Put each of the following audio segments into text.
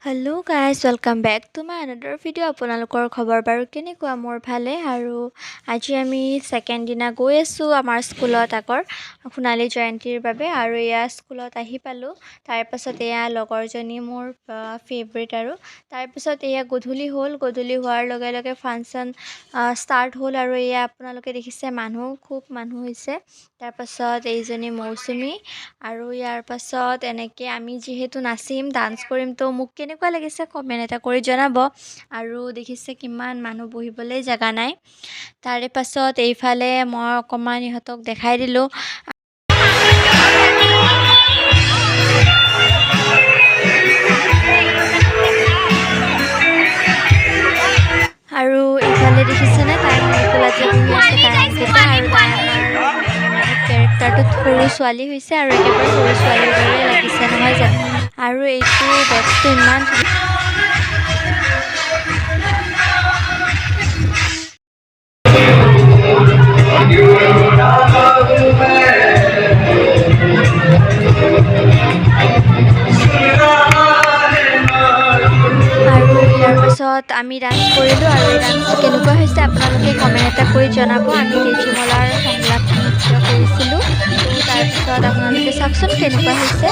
Hello' guys welcome back to my another video' আপোনালোকৰ খবৰ বাৰু কেনেকুৱা মোৰ ভালে আৰু আজি আমি ছেকেণ্ড দিনা গৈ আছোঁ আমাৰ স্কুলত সোণালী জয়ন্তীৰ বাবে আৰু এয়া স্কুলত আহি পালোঁ তাৰপাছত এয়া লগৰজনী মোৰ ফেভৰেট আৰু তাৰপিছত এয়া গধূলি হ'ল গধূলি হোৱাৰ লগে লগে ফাংশ্যন ষ্টাৰ্ট হ'ল আৰু এয়া আপোনালোকে দেখিছে খুব মানুহ হৈছে তাৰপাছত এইজনী মৌচুমী আৰু ইয়াৰ পাছত এনেকৈ আমি যিহেতু নাচিম ডান্স কৰিম তো মোক কেনেকুৱা লাগিছে কমেণ্ট এটা কৰি জনাব আৰু দেখিছে কিমান মানুহ বহিবলৈ জেগা নাই তাৰে পাছত এইফালে মই অকণমান ইহঁতক দেখাই দিলোঁ আৰু এইফালে দেখিছেনে তাই মোৰ কোলাত যে বহি আছে তাই অংকিতা আৰু তাই আমাৰ কেৰেক্টাৰটোত সৰু ছোৱালী হৈছে আৰু একেবাৰে সৰু ছোৱালীৰ দৰে লাগিছে নহয় জানো আৰু এইটো বেগটো ইমান আৰু ইয়াৰ পাছত আমি ডান্স কৰিলোঁ আৰু এই ডান্স কেনেকুৱা হৈছে আপোনালোকে কমেণ্ট এটা কৰি জনাব আমি তেজীমলাৰ সংলাপ নৃত্য কৰিছিলোঁ তো তাৰপিছত আপোনালোকে চাওকচোন কেনেকুৱা হৈছে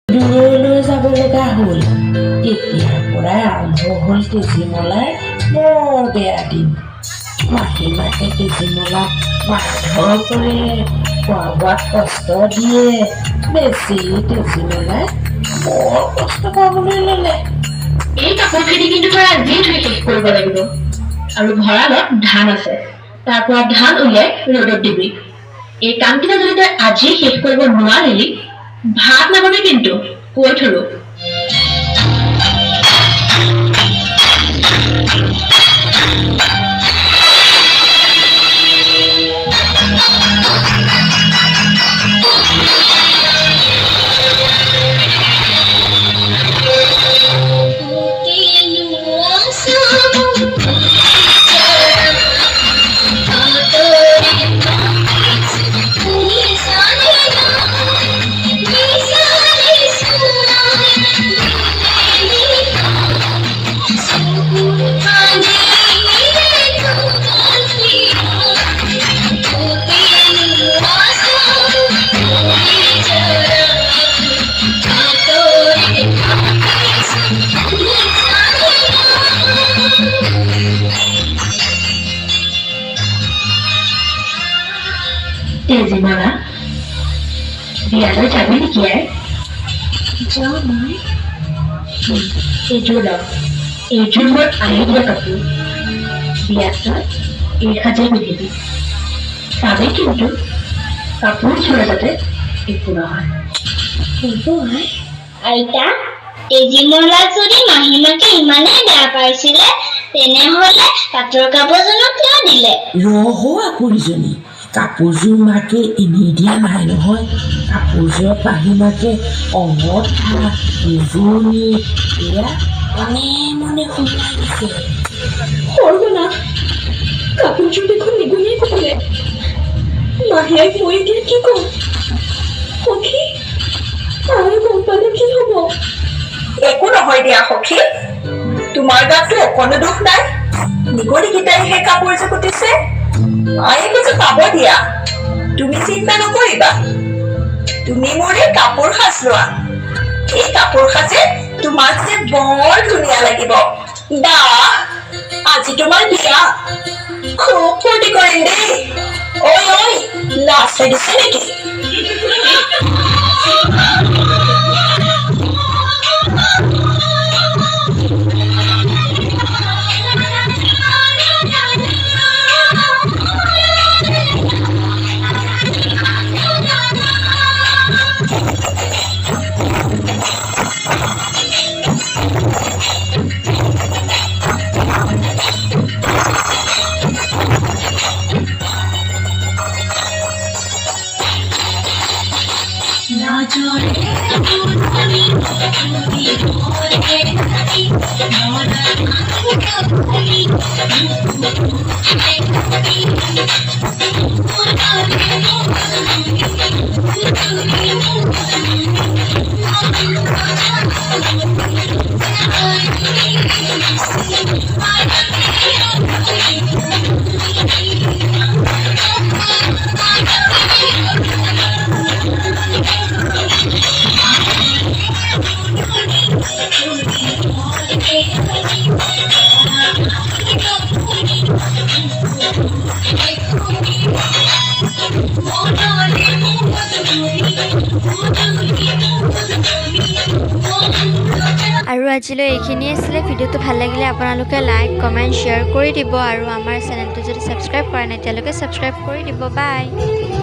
দূৰলৈ যাব লগা হ'ল তেতিয়াৰ পৰাই আৰম্ভ হ'ল তেজীমলাৰ বৰ বেয়া দিন মাকে তেজীমলাক মাৰধৰ কৰে খোৱা বোৱাত কষ্ট দিয়ে বেছি তেজীমলাই বৰ কষ্ট পাবলৈ ল'লে এই কাপোৰখিনি কিন্তু তই আজিয়ে ধুই শেষ কৰিব লাগিব আৰু ভঁৰালত ধান আছে তাৰ পৰা ধান উলিয়াই ৰ'দত দিবি এই কামকেইটা যদি তই আজি শেষ কৰিব নোৱাৰিলি ভাত নাপাবি কিন্তু কৈ থলো তেজীমলা বিয়ালৈ যাবি নেকি যাওঁ মই এইযোৰ লওক এইযোৰ মোৰ আনি দিয়া কাপোৰ বিয়াত তই এই সাজে পিন্ধিবি চাবি কিন্তু কাপোৰযোৰ যাতে একো নহয় আইতা তেজীমলাক যদি মাহীমাকে ইমানেই বেয়া পাইছিলে তেনেহলে পাটৰ কাপোৰজনক কিয় দিলে ৰহ আপুৰিজনী কাপোৰযোৰ মাকে এনেই দিয়া নাই নহয় কাপোৰযোৰত মাকে অঙঠা উজনি এয়া মনে সোমাই দিছে সৰ্বনাশ কাপোৰযোৰ দেখোন নিগুনিয়ে কুটিলে মাহীয়ে মই এতিয়া কি কম সখী আৰু গম পালে কি হ'ব একো নহয় দিয়া সখী, তোমাৰ গাততো অকণো দুখ নাই। নিগনিকেইটাই সেই কাপোৰ যে কুটিছে, মায়ে কিছু পাব দিয়া, তুমি চিন্তা নকৰিবা। তুমি মোৰ এই কাপোৰ সাজ লোৱা, এই কাপোৰ সাজে তোমাক যে বৰ ধুনীয়া লাগিব। বা আজি তোমাৰ বিয়া, খুব ফূৰ্তি কৰিম দেই। ঐ ঐ, লাজ লাগিছে নেকি? আৰু আজিলৈ এইখিনিয়ে আছিলে। ভিডিঅ'টো ভাল লাগিলে আপোনালোকে লাইক কমেণ্ট শ্বেয়াৰ কৰি দিব আৰু আমাৰ চেনেলটো যদি ছাবস্ক্ৰাইব কৰা নাই এতিয়ালৈকে ছাবস্ক্ৰাইব কৰি দিব। বাই।